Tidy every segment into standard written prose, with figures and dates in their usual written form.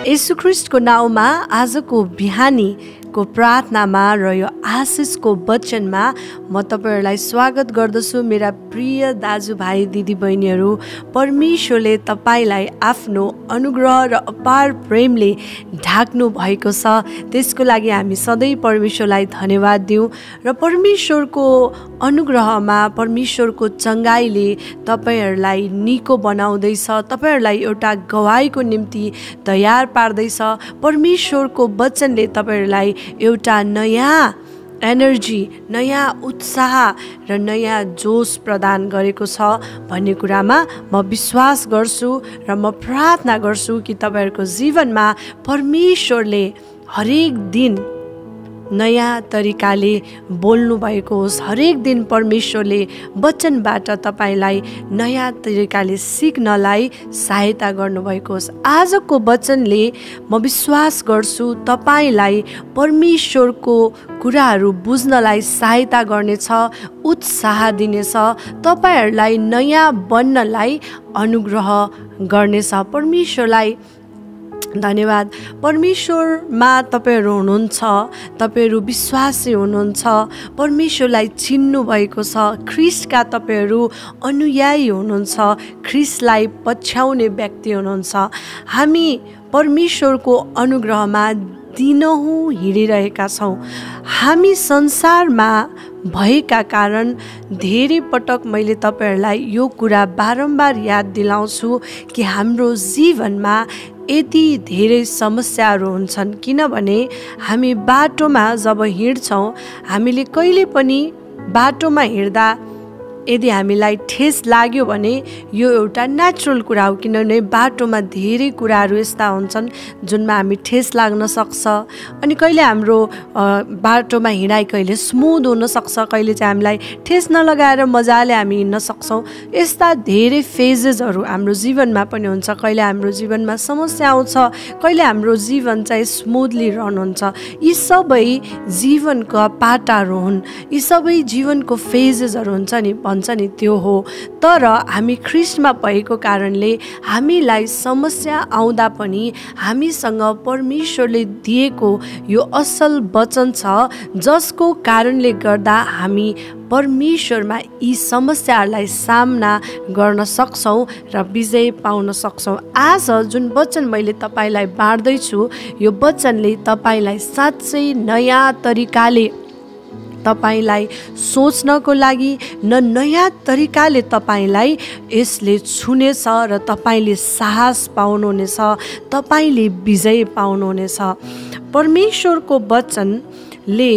येशू ख्रीष्टको नाउँमा आजको बिहानीको प्रार्थनामा र यो आशिषको वचनमा म तपाईहरुलाई स्वागत गर्दछु। मेरा प्रिय दाजुभाइ दिदीबहिनीहरू, परमेश्वरले तपाईलाई आफ्नो अनुग्रह र अपार प्रेमले ढाक्नु भएको छ। त्यसको लागि हामी सधैँ परमेश्वरलाई धन्यवाद दिउँ र परमेश्वरको अनुग्रहमा परमेश्वरको चंगाईले तपाईहरुलाई निको बनाउँदैछ, तपाईहरुलाई एउटा गवाहीको निम्ति तयार पार्दैछ। परमेश्वरको वचनले तपाईहरुलाई एउटा नयाँ एनर्जी, नयाँ उत्साह र नयाँ जोश प्रदान गरेको छ भन्ने कुरामा म विश्वास गर्छु र म प्रार्थना गर्छु कि तपाईहरुको जीवनमा परमेश्वरले हरेक दिन नयाँ तरिकाले बोल्नु भएको होस्। हरेक दिन परमेश्वरले वचनबाट तपाईलाई नयाँ तरिकाले सिक्नलाई सहायता गर्नुभएको होस्। आजको वचनले म विश्वास गर्छु तपाईलाई परमेश्वरको कुराहरू बुझ्नलाई सहायता गर्नेछ, उत्साह दिनेछ, तपाईहरुलाई नयाँ बन्नलाई अनुग्रह गर्नेछ। परमेश्वरलाई धन्यवाद। परमेश्वरमा तपाईहरु हुनुहुन्छ, तपाईहरु विश्वासी हुनुहुन्छ, परमेश्वरलाई चिन्नु भएको छ, ख्रीष्टका तपाईहरु अनुयायी हुनुहुन्छ, ख्रीष्टलाई पछ्याउने व्यक्ति हुनुहुन्छ। हामी परमेश्वरको अनुग्रहमा दिनहुँ हिँडिरहेका छौँ। हामी संसारमा भएका कारण धेरै पटक मैले तपाईहरुलाई यो कुरा बारम्बार याद दिलाउँछु कि हाम्रो जीवनमा यति धेरै समस्याहरू हुन्छन्, किनभने हामी बाटोमा जब हिँड्छौँ हामीले कहिले पनि बाटोमा हिँड्दा यदि हामीलाई ठेस लाग्यो भने यो एउटा नेचुरल कुरा हो, किनभने बाटोमा धेरै कुराहरू यस्ता हुन्छन् जुनमा हामी ठेस लाग्न सक्छ। अनि कहिले हाम्रो बाटोमा हिँडाइ कहिले स्मुथ हुन सक्छ, कहिले चाहिँ हामीलाई ठेस नलगाएर मजाले हामी हिँड्न सक्छौँ। यस्ता धेरै फेजेसहरू हाम्रो जीवनमा पनि हुन्छ। कहिले हाम्रो जीवनमा समस्या आउँछ, कहिले हाम्रो जीवन चाहिँ स्मुथली रहनुहुन्छ। यी सबै जीवनका पाटाहरू हुन्, यी सबै जीवनको फेजेसहरू हुन्छ नि, भन्छ नि त्यो हो। तर हामी ख्रीष्टमा भएको कारणले हामीलाई समस्या आउँदा पनि हामीसँग परमेश्वरले दिएको यो असल वचन छ, जसको कारणले गर्दा हामी परमेश्वरमा यी समस्याहरूलाई सामना गर्न सक्छौँ र विजय पाउन सक्छौँ। आज जुन वचन मैले तपाईलाई बाँड्दैछु, यो वचनले तपाईलाई साँच्चै नयाँ तरिकाले तपाईलाई सोच्नको लागि नयाँ तरिकाले तपाईलाई यसले छुनेछ र तपाईले साहस पाउनुहुनेछ, तपाईले विजय पाउनुहुनेछ। परमेश्वरको वचनले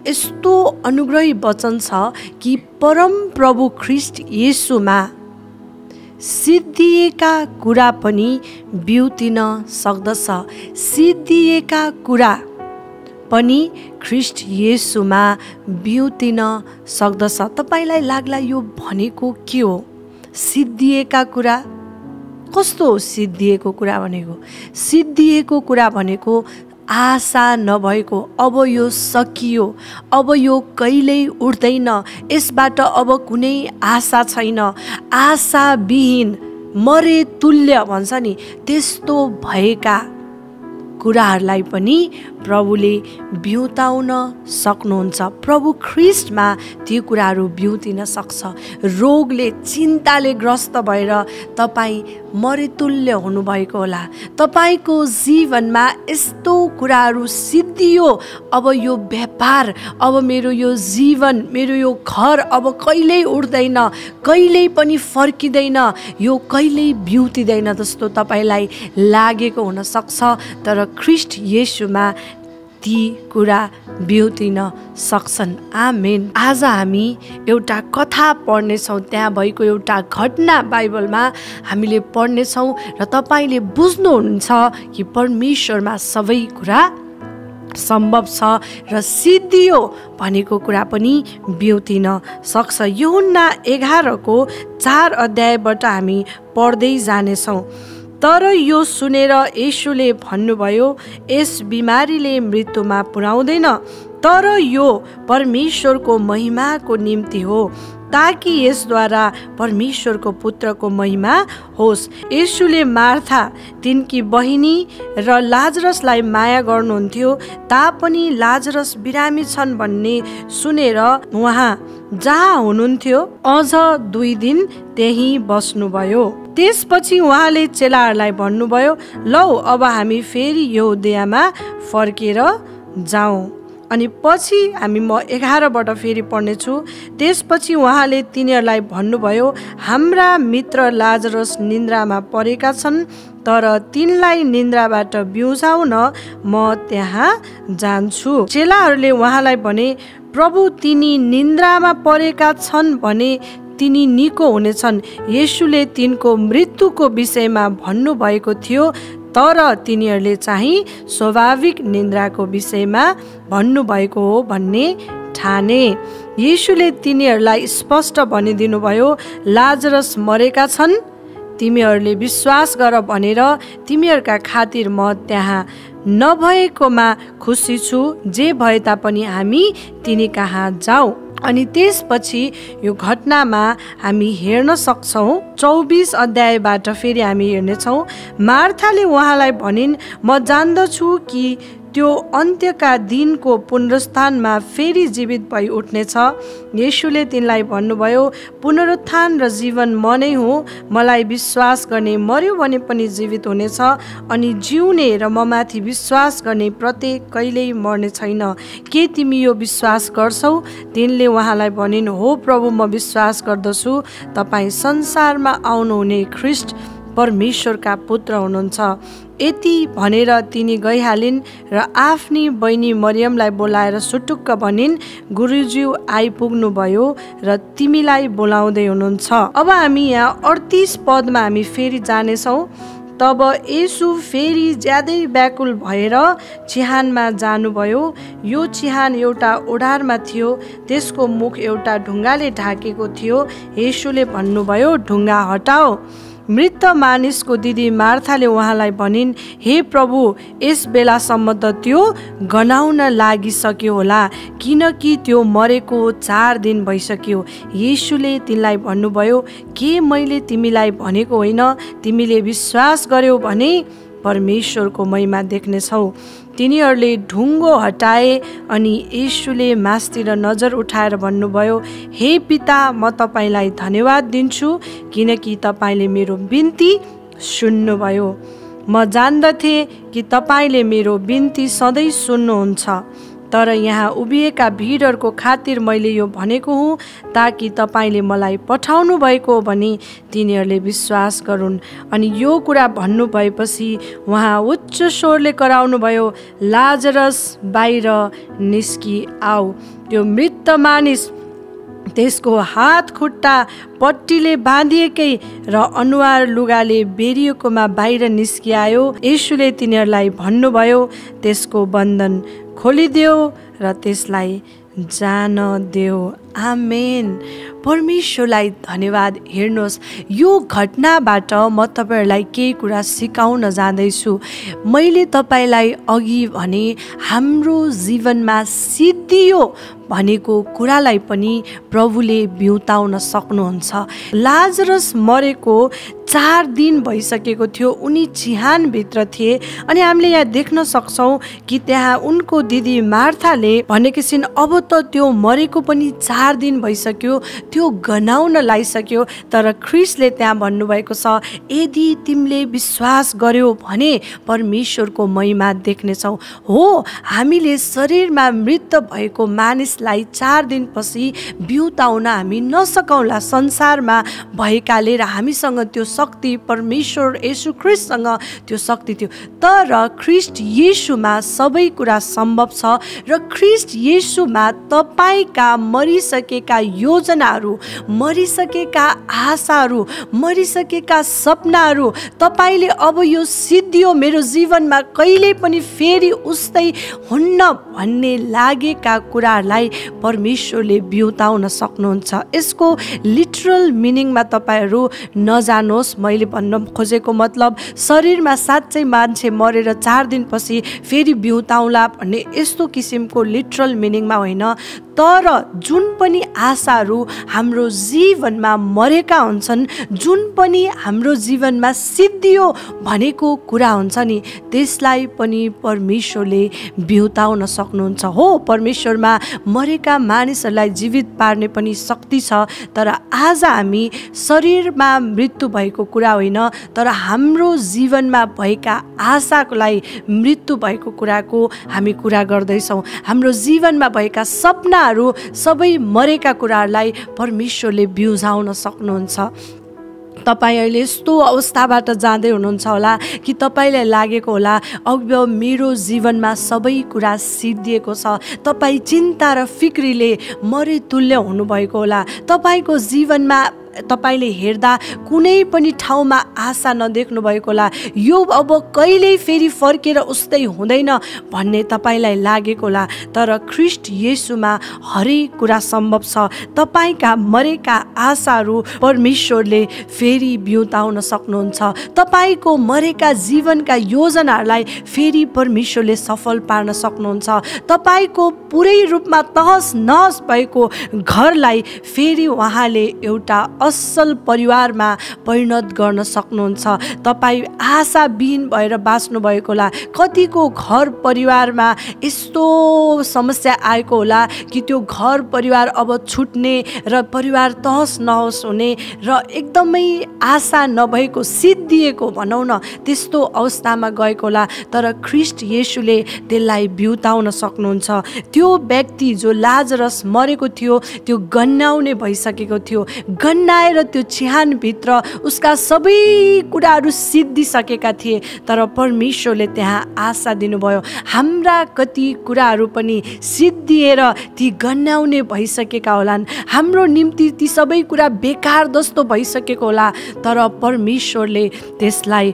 यस्तो अनुग्रही वचन छ कि परम प्रभु ख्रीष्ट येशूमा सिद्धिएका कुरा पनि बिउतिन सक्दछ। सिद्धिएका कुरा पनि ख्रीष्ट येशूमा बिउतिन सक्दछ। तपाईलाई लाग्ला यो भनेको के हो? सिद्धिएका कुरा कस्तो हो? सिद्धिएको कुरा भनेको, सिद्धिएको कुरा भनेको आशा नभएको, अब यो सकियो, अब यो कहिल्यै उठ्दैन, यसबाट अब कुनै आशा छैन, आशाविहीन, मरे तुल्य भन्छ नि, त्यस्तो भएका कुराहरूलाई पनि प्रभुले बिउताउन सक्नुहुन्छ। प्रभु ख्रीष्टमा त्यो कुराहरू बिउतिन सक्छ। रोगले, चिन्ताले ग्रस्त भएर तपाईँ मरेतुल्य हुनुभएको होला, तपाईको जीवनमा यस्तो कुराहरू सिद्धियो, अब यो व्यापार, अब मेरो यो जीवन, मेरो यो घर अब कहिल्यै उठ्दैन, कहिल्यै पनि फर्किँदैन, यो कहिल्यै बिउतिदैन जस्तो तपाईलाई लागेको हुन सक्छ। तर ख्रीष्ट येशूमा ती कुरा बिउतिन सक्छन्। आमेन। आज हामी एउटा कथा पढ्नेछौँ, त्यहाँ भएको एउटा घटना बाइबलमा हामीले पढ्नेछौँ र तपाईले बुझ्नुहुन्छ कि परमेश्वरमा सबै कुरा सम्भव छ र सिद्धियो भनेको कुरा पनि बिउतिन सक्छ। यूहन्ना 11:4 अध्यायबाट हामी पढ्दै जानेछौँ। तर यो सुनेर येशूले भन्नुभयो, यस बिमारीले मृत्युमा पुर्याउँदैन, तर यो परमेश्वरको महिमाको निम्ति हो, ताकि यसद्वारा परमेश्वरको पुत्रको महिमा होस्। येशूले मार्था तिनकी बहिनी र लाजरसलाई माया गर्नुहुन्थ्यो, तापनि लाजरस बिरामी छन् भन्ने सुनेर उहाँ जहाँ हुनुहुन्थ्यो अझ 2 दिन त्यही बस्नुभयो। त्यसपछि उहाँले चेलाहरूलाई भन्नुभयो, लौ अब हामी फेरि यहुदियामा फर्केर जाउँ। अनि पछि म 11बाट फेरि पढ्नेछु। त्यसपछि उहाँले तिनीहरूलाई भन्नुभयो, हाम्रा मित्र लाजरस निन्द्रामा परेका छन्, तर तिनलाई निन्द्राबाट बिउजाउन म त्यहाँ जान्छु। चेलाहरूले उहाँलाई भने, प्रभु तिनी निन्द्रामा परेका छन् भने तिनी निको हुनेछन्। येशूले तिनको मृत्युको विषयमा भन्नुभएको थियो, तर तिनीहरूले चाहिँ स्वाभाविक निन्द्राको विषयमा भन्नुभएको हो भन्ने ठाने। येशूले तिनीहरूलाई स्पष्ट भनिदिनु भयो, लाजरस मरेका छन्, तिमीहरूले विश्वास गर भनेर तिमीहरूका खातिर म त्यहाँ नभएकोमा खुसी छु। जे भए तापनि हामी तिनी कहाँ जाऊ। अनि त्यसपछि यो घटनामा हामी हेर्न सक्छौँ। 24 अध्यायबाट फेरि हामी हेर्नेछौँ। मार्थाले उहाँलाई भनिन्, म जान्दछु कि त्यो अन्त्यका दिनको पुनरुत्थानमा फेरि जीवित भई उठ्नेछ। येशूले तिनलाई भन्नुभयो, पुनरुत्थान र जीवन म नै हुँ। मलाई विश्वास गर्ने मर्यो भने पनि जीवित हुनेछ, अनि जिउने र म माथि विश्वास गर्ने प्रत्येक कहिल्यै मर्ने छैन। के तिमी यो विश्वास गर्छौ? तिनले उहाँलाई भनिन्, हो प्रभु, म विश्वास गर्दछु तपाईँ संसारमा आउनुहुने ख्रिस्ट परमेश्वरका पुत्र हुनुहुन्छ। यति भनेर तिनी गइहालिन् र आफ्नी बहिनी मरियमलाई बोलाएर सुटुक्क भनिन्, गुरुज्यू आइपुग्नु भयो र तिमीलाई बोलाउँदै हुनुहुन्छ। अब हामी यहाँ 38 पदमा हामी फेरि जानेछौँ। तब येशू फेरि ज्यादै व्याकुल भएर चिहानमा जानुभयो। यो चिहान एउटा ओढारमा थियो, त्यसको मुख एउटा ढुङ्गाले ढाकेको थियो। येशूले भन्नुभयो, ढुङ्गा हटाओ। मृत मानिसको दिदी मार्थाले उहाँलाई भनिन्, हे प्रभु, यस बेलासम्म त त्यो गनाउन लागिसक्यो होला, किनकि त्यो मरेको 4 दिन भइसक्यो। येशूले तिनलाई भन्नुभयो, के मैले तिमीलाई भनेको होइन? तिमीले विश्वास गर्यौ भने परमेश्वरको महिमा देख्नेछौ। तिनीहरूले ढुङ्गो हटाए अनि येशूले मासतिर नजर उठाएर भन्नुभयो, हे पिता, म तपाईँलाई धन्यवाद दिन्छु किनकि तपाईँले मेरो बिन्ती सुन्नुभयो। म जान्दथे कि तपाईँले मेरो बिन्ती सधैँ सुन्नुहुन्छ, तर यहाँ उभिएका भिडहरूको खातिर मैले यो भनेको हुँ, ताकि तपाईँले मलाई पठाउनु भएको हो भने तिनीहरूले विश्वास गरून्। अनि यो कुरा भन्नु भएपछि उहाँ उच्च स्वरले कराउनु भयो, लाजरस बाहिर निस्कि आऊ। त्यो मृत मानिस त्यसको हात खुट्टा पट्टीले बाँधिएकै र अनुहार लुगाले बेरिएकोमा बाहिर निस्किआयो। येशूले तिनीहरूलाई भन्नुभयो, त्यसको बन्धन खोलिदेऊ र त्यसलाई जान देऊ। आमेन। परमेश्वरलाई धन्यवाद। हेर्नुहोस्, यो घटनाबाट म तपाईँहरूलाई केही कुरा सिकाउन जाँदैछु। मैले तपाईँलाई अघि भने हाम्रो जीवनमा सिद्धियो भनेको कुरालाई पनि प्रभुले बिउताउन सक्नुहुन्छ। लाजरस मरेको 4 दिन भइसकेको थियो, उनी चिहानभित्र थिए। अनि हामीले यहाँ देख्न सक्छौँ कि त्यहाँ उनको दिदी मार्थाले भनेकी छिन्, अब त त्यो मरेको पनि 4 दिन भइसक्यो, त्यो गनाउन लागिसक्यो। तर ख्रिस्टले त्यहाँ भन्नुभएको छ, यदि तिमीले विश्वास गर्यौ भने परमेश्वरको महिमा देख्नेछौ। हो, हामीले शरीरमा मृत भएको मानिसलाई 4 दिनपछि बिउताउन हामी नसकौँला, संसारमा भएकाले, र हामीसँग त्यो शक्ति परमेश्वर येशू ख्रिस्टसँग त्यो शक्ति थियो। तर ख्रिस्ट येशूमा सबै कुरा सम्भव छ, र ख्रिस्ट येशूमा तपाईँका मरिसकेका योजनाहरू, मरिसकेका आशाहरू, मरिसकेका सपनाहरू तपाईँले अब यो सिद्धियो मेरो जीवनमा कहिले पनि फेरि उस्तै हुन्न भन्ने लागेका कुराहरूलाई परमेश्वरले बिउताउन सक्नुहुन्छ। यसको लिटरल मिनिङमा तपाईँहरू नजानुहोस्। मैले भन्न खोजेको मतलब शरीरमा साँच्चै मान्छे मरेर 4 दिनपछि फेरि बिउताउला भन्ने यस्तो किसिमको लिटरल मिनिङमा होइन। तर जुन पनि आशाहरू हाम्रो जीवनमा मरेका हुन्छन्, जुन पनि हाम्रो जीवनमा सिद्धियो भनेको कुरा हुन्छ नि, त्यसलाई पनि परमेश्वरले बिउताउन सक्नुहुन्छ। हो, परमेश्वरमा मरेका मानिसहरूलाई जीवित पार्ने पनि शक्ति छ, तर आज हामी शरीरमा मृत्यु भएको कुरा होइन, तर हाम्रो जीवनमा भएका आशाको लागि मृत्यु भएको कुराको हामी कुरा गर्दैछौँ। हाम्रो जीवनमा भएका सपनाहरू सबै मरेका कुराहरूलाई परमेश्वरले बिउजाउन सक्नुहुन्छ। तपाईँ अहिले यस्तो अवस्थाबाट जाँदै हुनुहुन्छ होला कि तपाईँलाई लागेको होला अब मेरो जीवनमा सबै कुरा सिद्धिएको छ। तपाईँ चिन्ता र फिक्रीले मरेतुल्य हुनुभएको होला। तपाईँको जीवनमा तपाईँले हेर्दा कुनै पनि ठाउँमा आशा नदेख्नु भएको होला। यो अब कहिल्यै फेरि फर्केर उस्तै हुँदैन भन्ने तपाईँलाई लागेको होला, तर ख्रीष्ट येशूमा हरेक कुरा सम्भव छ। तपाईँका मरेका आशाहरू परमेश्वरले फेरि बिउताउन सक्नुहुन्छ। तपाईँको मरेका जीवनका योजनाहरूलाई फेरि परमेश्वरले सफल पार्न सक्नुहुन्छ। तपाईँको पुरै रूपमा तहस नहस भएको घरलाई फेरि उहाँले एउटा असल परिवारमा परिणत गर्न सक्नुहुन्छ। तपाईँ आशाविहीन भएर बाँच्नु भएको होला। कतिको घर परिवारमा यस्तो समस्या आएको होला कि त्यो घर परिवार अब छुट्ने र परिवार तहस नहस हुने र एकदमै आशा नभएको सिद्धिएको भनौँ न, त्यस्तो अवस्थामा गएको होला, तर ख्रीष्ट येशूले त्यसलाई बिउताउन सक्नुहुन्छ। त्यो व्यक्ति जो लाजरस मरेको थियो त्यो गन्नाउने भइसकेको थियो। गन्नाएर त्यो चिहानभित्र उसका सबै कुराहरू सिद्धिसकेका थिए, तर परमेश्वरले त्यहाँ आशा दिनुभयो। हाम्रा कति कुराहरू पनि सिद्धिएर ती गन्नाउने भइसकेका होलान्। हाम्रो निम्ति ती सबै कुरा बेकार जस्तो भइसकेको होला, तर परमेश्वरले त्यसलाई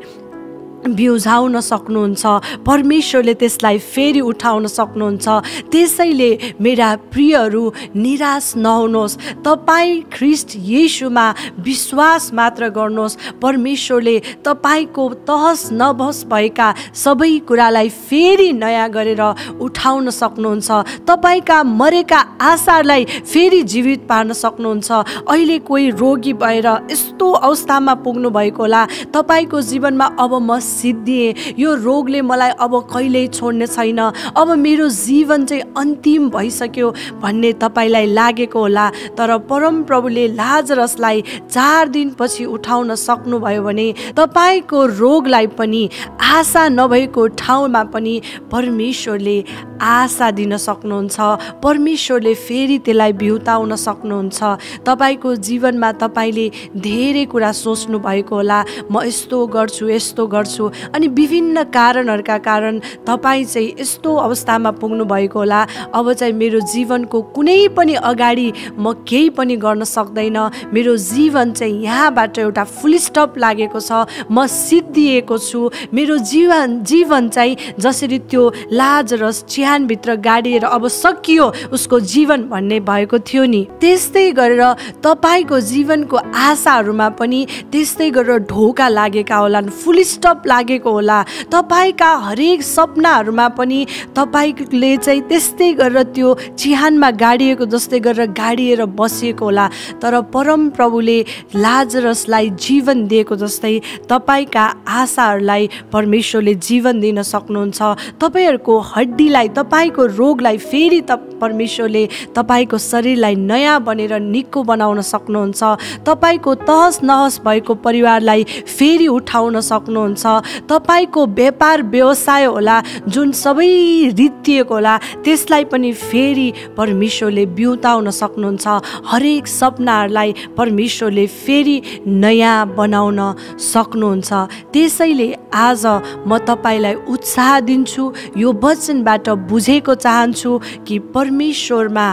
बिउजाउन सक्नुहुन्छ। परमेश्वरले त्यसलाई फेरि उठाउन सक्नुहुन्छ। त्यसैले मेरा प्रियहरू निराश नहुनुहोस्। तपाईँ ख्रीष्ट येशूमा विश्वास मात्र गर्नुहोस्। परमेश्वरले तपाईँको तहस नबहस भएका सबै कुरालाई फेरि नयाँ गरेर उठाउन सक्नुहुन्छ। तपाईँका मरेका आशालाई फेरि जीवित पार्न सक्नुहुन्छ। अहिले कोही रोगी भएर यस्तो अवस्थामा पुग्नु भएको होला, तपाईँको जीवनमा अब म सिद्धिए, यो रोगले मलाई अब कहिल्यै छोड्ने छैन, अब मेरो जीवन चाहिँ अन्तिम भइसक्यो भन्ने तपाईँलाई लागेको होला, तर परमप्रभुले लाजरसलाई 4 दिनपछि उठाउन सक्नुभयो भने तपाईँको रोगलाई पनि आशा नभएको ठाउँमा पनि परमेश्वरले आशा दिन सक्नुहुन्छ। परमेश्वरले फेरि त्यसलाई बिउताउन सक्नुहुन्छ। तपाईँको जीवनमा तपाईँले धेरै कुरा सोच्नु भएको होला, म यस्तो गर्छु यस्तो गर्छु, अनि विभिन्न कारणहरूका कारण तपाईँ चाहिँ यस्तो अवस्थामा पुग्नु भएको होला, अब चाहिँ मेरो जीवनको कुनै पनि अगाडि म केही पनि गर्न सक्दैन, मेरो जीवन चाहिँ यहाँबाट एउटा फुल स्टप लागेको छ, म सिद्धिएको छु, मेरो जीवन चाहिँ जसरी त्यो लाजरस चिहानभित्र गाडिएर अब सकियो उसको जीवन भन्ने भएको थियो नि, त्यस्तै गरेर तपाईँको जीवनको आशाहरूमा पनि त्यस्तै गरेर ढोका लागेका होलान्, फुल स्टप लागेको होला। तपाईँका हरेक सपनाहरूमा पनि तपाईँले चाहिँ त्यस्तै गरेर त्यो चिहानमा गाडिएको जस्तै गरेर गाडिएर बसिएको होला, तर परम प्रभुले लाजरसलाई जीवन दिएको जस्तै तपाईँका आशाहरूलाई परमेश्वरले जीवन दिन सक्नुहुन्छ। तपाईँहरूको हड्डीलाई, तपाईँको रोगलाई फेरि परमेश्वरले तपाईँको शरीरलाई नयाँ बनेर निको बनाउन सक्नुहुन्छ। तपाईँको तहस नहस भएको परिवारलाई फेरि उठाउन सक्नुहुन्छ। तपाईँको व्यापार व्यवसाय होला जुन सबै रित्तिएको होला त्यसलाई पनि फेरि परमेश्वरले बिउताउन सक्नुहुन्छ। हरेक सपनाहरूलाई परमेश्वरले फेरि नयाँ बनाउन सक्नुहुन्छ। त्यसैले आज म तपाईँलाई उत्साह दिन्छु, यो वचनबाट बुझेको चाहन्छु कि परमेश्वरमा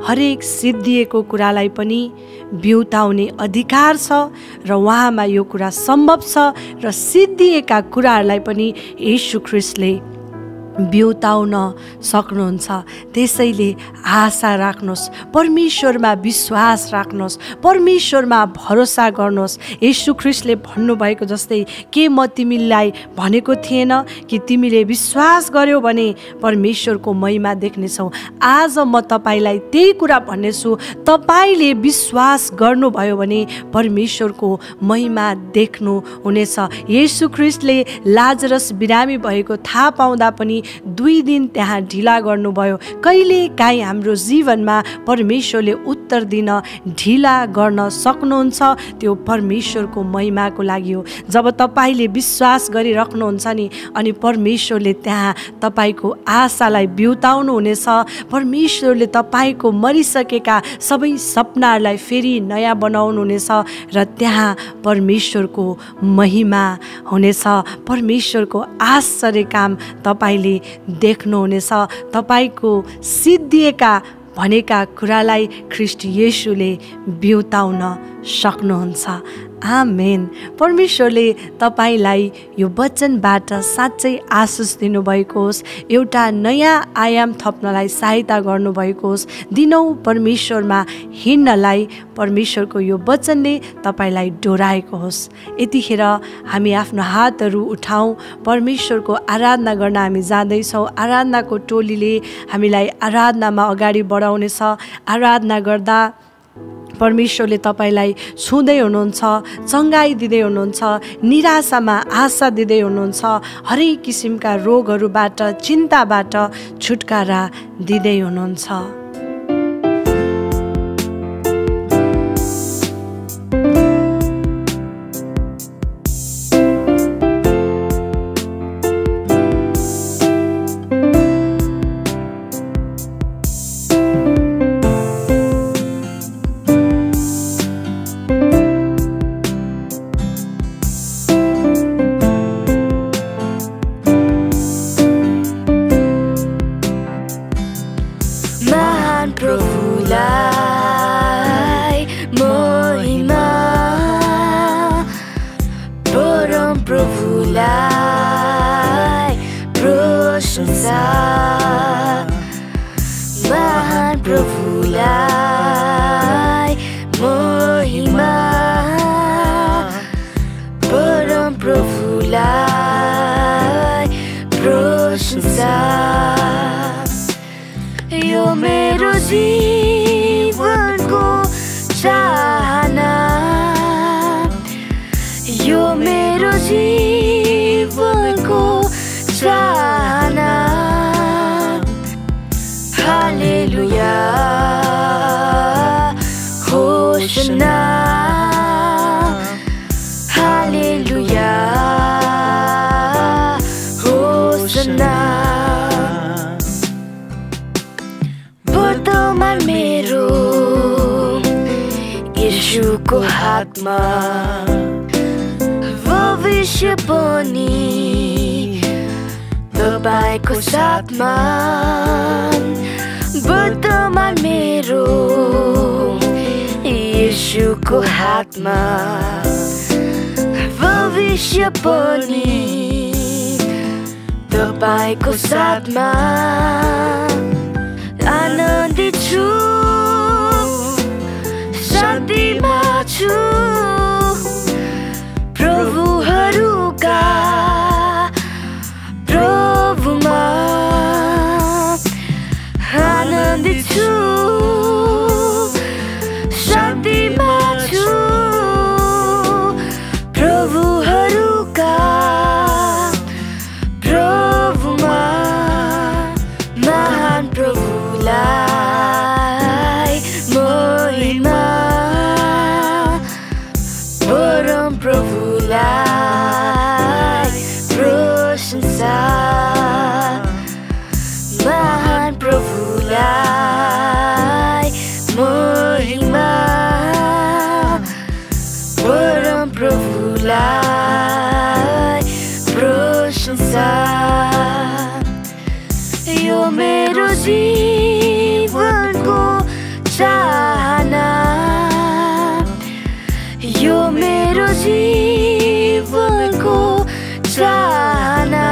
हरेक सिद्धिएको कुरालाई पनि बिउताउने अधिकार छ र उहाँमा यो कुरा सम्भव छ र सिद्धिएका कुराहरूलाई पनि येशू ख्रीष्टले बिउताउन सक्नुहुन्छ। त्यसैले आशा राख्नुहोस्, परमेश्वरमा विश्वास राख्नुहोस्, परमेश्वरमा भरोसा गर्नुहोस्। येशू ख्रीष्टले भन्नुभएको जस्तै के म तिमीलाई भनेको थिएन कि तिमीले विश्वास गर्यौ भने परमेश्वरको महिमा देख्नेछौ। आज म तपाईँलाई त्यही कुरा भन्नेछु, तपाईँले विश्वास गर्नुभयो भने परमेश्वरको महिमा देख्नु हुनेछ। येशू ख्रीष्टले लाजरस बिरामी भएको थाहा पाउँदा पनि 2 दिन त्यहाँ ढिला गर्नुभयो। कहिले काहीँ हाम्रो जीवनमा परमेश्वरले उत्तर दिन ढिला गर्न सक्नुहुन्छ, त्यो परमेश्वरको महिमाको लागि हो। जब तपाईँले विश्वास गरिराख्नुहुन्छ नि, अनि परमेश्वरले त्यहाँ तपाईँको आशालाई बिउताउनु हुनेछ। परमेश्वरले तपाईँको मरिसकेका सबै सपनाहरूलाई फेरि नयाँ बनाउनु हुनेछ र त्यहाँ परमेश्वरको महिमा हुनेछ। परमेश्वरको आश्चर्य काम तपाईँले देख्नुहुनेछ। तपाईँको सिद्धिएका भनेका कुरालाई ख्रीष्ट येशूले बिउताउन सक्नुहुन्छ। आमेन। परमेश्वरले तपाईँलाई यो वचनबाट साँच्चै आशिष दिनुभएको होस्, एउटा नयाँ आयाम थप्नलाई सहायता गर्नुभएको होस्। दिनौँ परमेश्वरमा हिँड्नलाई परमेश्वरको यो वचनले तपाईँलाई डोराएको होस्। यतिखेर हामी आफ्नो हातहरू उठाउँ, परमेश्वरको आराधना गर्न हामी जाँदैछौँ। आराधनाको टोलीले हामीलाई आराधनामा अगाडि बढाउनेछ। आराधना गर्दा परमेश्वरले तपाईँलाई छुँदै हुनुहुन्छ, चङ्गाई दिँदै हुनुहुन्छ, निराशामा आशा दिँदै हुनुहुन्छ, हरेक किसिमका रोगहरूबाट, चिन्ताबाट छुटकारा दिँदै हुनुहुन्छ। यो मेरो जीवनको चाहना, यो मेरो जीवनको चाहना। हालेलुया होसना, हालेलुया होसना। वर्तमान मेरो येशूको हातमा, भविष्य पनि तपाईको साथमा। वर्तमान मेरो येशूको हातमा, भविष्य पनि तपाईको साथमा। आनन्दित छु, शान्तिमा छु, प्रभुहरूका प्रभुमा। आनन्दित छु, शान्तिमा छु, प्रभुहरूका प्रभुमा। महान प्रभुलाई महिमा, परम प्रभुलाई प्रशंसा। महान प्रभुलाई महिमा, परम प्रभुलाई प्रशंसा। यो मेरो जीवनको चाहना, यो मेरो जीवनको चाहना।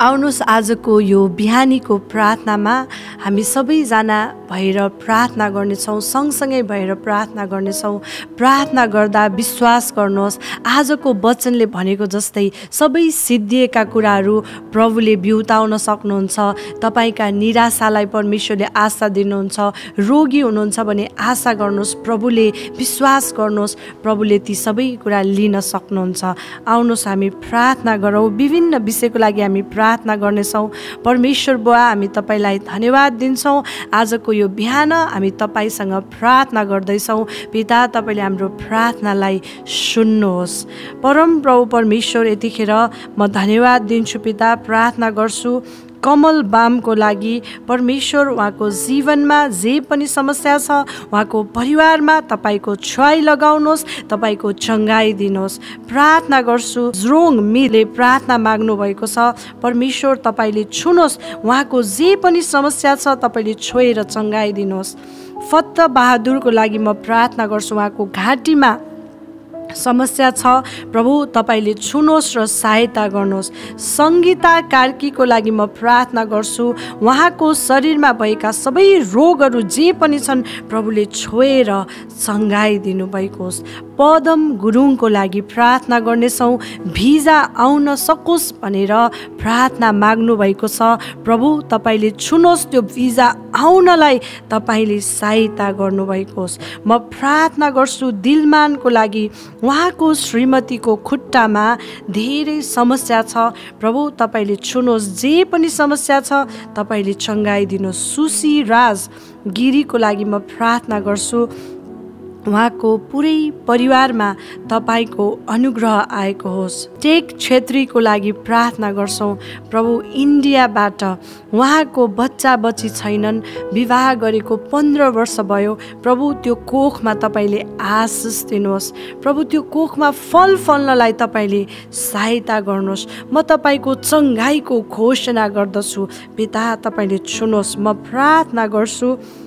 आउनुहोस् आजको यो बिहानीको प्रार्थनामा हामी सबैजना भएर प्रार्थना गर्नेछौँ, सँगसँगै भएर प्रार्थना गर्नेछौँ। प्रार्थना गर्दा विश्वास गर्नुहोस्, आजको वचनले भनेको जस्तै सबै सिद्धिएका कुराहरू प्रभुले बिउताउन सक्नुहुन्छ। तपाईँका निराशालाई परमेश्वरले आशा दिनुहुन्छ। रोगी हुनुहुन्छ भने आशा गर्नुहोस्, प्रभुले विश्वास गर्नुहोस्, प्रभुले ती सबै कुरा लिन सक्नुहुन्छ। आउनुहोस् हामी प्रार्थना गरौँ। विभिन्न विषयको लागि हामी प्रार्थना गर्नेछौँ। परमेश्वर बुवा, हामी तपाईँलाई धन्यवाद दिन्छौँ। आजको यो बिहान हामी तपाईँसँग प्रार्थना गर्दैछौँ। पिता, तपाईँले हाम्रो प्रार्थनालाई सुन्नुहोस्। परम प्रभु परमेश्वर, यतिखेर म धन्यवाद दिन्छु पिता, प्रार्थना गर्छु कमल बामको लागि। परमेश्वर, उहाँको जीवनमा जे पनि समस्या छ, उहाँको परिवारमा तपाईँको छुवाई लगाउनुहोस्, तपाईँको चङ्गाई दिनुहोस्। प्रार्थना गर्छु ज्रोङ मिले प्रार्थना माग्नु भएको छ। परमेश्वर, तपाईँले छुनुहोस्, उहाँको जे पनि समस्या छ तपाईँले छोएर चङ्गाई दिनुहोस्। फत्त बहादुरको लागि म प्रार्थना गर्छु, उहाँको घाँटीमा समस्या छ, प्रभु तपाईँले छुनुहोस् र सहायता गर्नुहोस्। सङ्गीता कार्कीको लागि म प्रार्थना गर्छु, उहाँको शरीरमा भएका सबै रोगहरू जे पनि छन् प्रभुले छोएर चङ्गाई दिनुभएको होस्। पदम गुरुङको लागि प्रार्थना गर्नेछौँ, भिजा आउन सकोस् भनेर प्रार्थना माग्नु भएको छ। प्रभु तपाईँले छुनुहोस्, त्यो भिजा आउनलाई तपाईँले सहायता गर्नुभएको होस्। म प्रार्थना गर्छु दिलमानको लागि, उहाँको श्रीमतीको खुट्टामा धेरै समस्या छ, प्रभु तपाईँले छुनुहोस्, जे पनि समस्या छ तपाईँले चङ्गाई दिनुहोस्। सुशी राज गिरीको लागि म प्रार्थना गर्छु, उहाँको पुरै परिवारमा तपाईँको अनुग्रह आएको होस्। टेक छेत्रीको लागि प्रार्थना गर्छौँ, प्रभु इन्डियाबाट उहाँको बच्चा बच्ची छैनन्, विवाह गरेको 15 वर्ष भयो, प्रभु त्यो कोखमा तपाईँले आशिष दिनुहोस्। प्रभु त्यो कोखमा फल फल्नलाई तपाईँले सहायता गर्नुहोस्। म तपाईँको चङ्गाईको घोषणा गर्दछु, पिता तपाईँले छुनुहोस्। म प्रार्थना गर्छु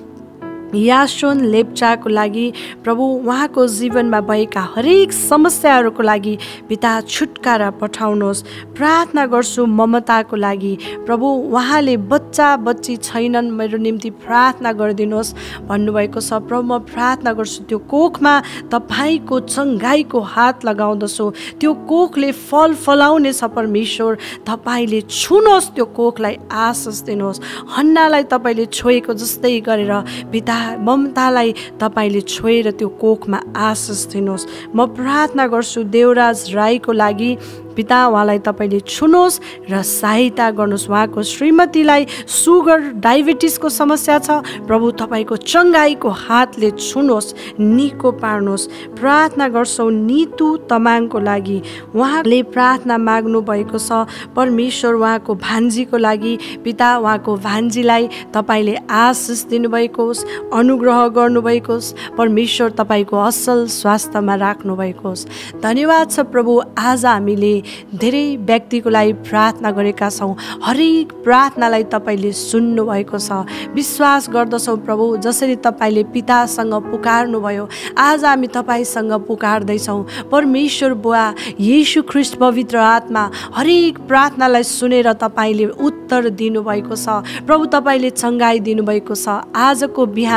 यासोन लेप्चाको लागि, प्रभु उहाँको जीवनमा भएका हरेक समस्याहरूको लागि पिता छुटकारा पठाउनुहोस्। प्रार्थना गर्छु ममताको लागि, प्रभु उहाँले बच्चा बच्ची छैनन्, मेरो निम्ति प्रार्थना गरिदिनुहोस् भन्नुभएको छ। प्रभु म प्रार्थना गर्छु त्यो कोखमा तपाईँको चङ्गाईको हात लगाउँदछु, त्यो कोखले फल फलाउनेछ। परमेश्वर तपाईँले छुनुहोस्, त्यो कोखलाई आशिष दिनुहोस्। हन्नालाई तपाईँले छोएको जस्तै गरेर पिता ममतालाई तपाईँले छोएर त्यो कोखमा आशिष दिनुहोस्। म प्रार्थना गर्छु देवराज राईको लागि, पिता उहाँलाई तपाईँले छुनुहोस् र सहायता गर्नुहोस्। उहाँको श्रीमतीलाई सुगर डायबिटिसको समस्या छ, प्रभु तपाईँको चङ्गाईको हातले छुनुहोस्, निको पार्नुहोस्। प्रार्थना गर्छौँ नितु तमाङको लागि, उहाँले प्रार्थना माग्नु भएको छ। परमेश्वर उहाँको भान्जीको लागि, पिता उहाँको भान्जीलाई तपाईँले आशिष दिनुभएको होस्, अनुग्रह गर्नुभएको होस्। परमेश्वर तपाईँको असल स्वास्थ्यमा राख्नुभएको होस्। धन्यवाद छ प्रभु, आज हामीले धेरै व्यक्तिको लागि प्रार्थना गरेका छौँ, हरेक प्रार्थनालाई तपाईँले सुन्नुभएको छ। विश्वास गर्दछौँ प्रभु, जसरी तपाईँले पितासँग पुकार्नुभयो, आज हामी तपाईँसँग पुकार्दैछौँ। परमेश्वर बुवा, येशू ख्रीष्ट पवित्र आत्मा हरेक प्रार्थनालाई सुनेर तपाईँले उत्तर दिनुभएको छ। प्रभु तपाईँले चङ्गाई दिनुभएको छ। आजको बिहान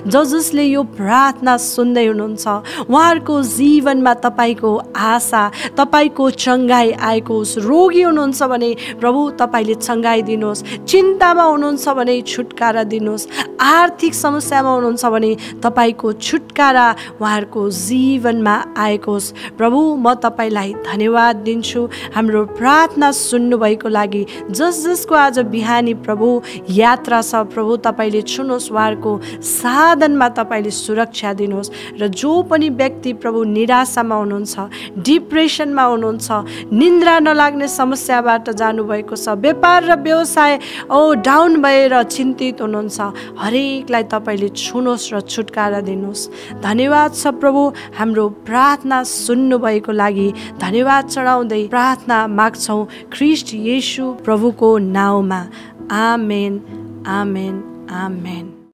जसले यो प्रार्थना सुन्दै हुनुहुन्छ, उहाँहरूको जीवनमा तपाईँको आशा, तपाईँको चङ्गाई आएको होस्। रोगी हुनुहुन्छ भने प्रभु तपाईँले चङ्गाई दिनुहोस्। चिन्तामा हुनुहुन्छ भने छुटकारा दिनुहोस्। आर्थिक समस्यामा हुनुहुन्छ भने तपाईँको छुटकारा उहाँहरूको जीवनमा आएको होस्। प्रभु म तपाईँलाई धन्यवाद दिन्छु हाम्रो प्रार्थना सुन्नुभएको लागि। जसको आज बिहानी प्रभु यात्रा छ, प्रभु तपाईँले छुनुहोस्, उहाँहरूको साधनमा तपाईँले सुरक्षा दिनुहोस्। र जो पनि व्यक्ति प्रभु निराशामा हुनुहुन्छ, डिप्रेसनमा हुनुहुन्छ, निन्द्रा नलाग्ने समस्याबाट जानुभएको छ, व्यापार र व्यवसाय डाउन भएर चिन्तित हुनुहुन्छ, हरेकलाई तपाईँले छुनुहोस् र छुटकारा दिनुहोस्। धन्यवाद छ प्रभु, हाम्रो प्रार्थना सुन्नुभएको लागि धन्यवाद चढाउँदै प्रार्थना माग्छौँ ख्रीष्ट येशू प्रभुको नाउँमा। आमेन, आमेन, आमेन।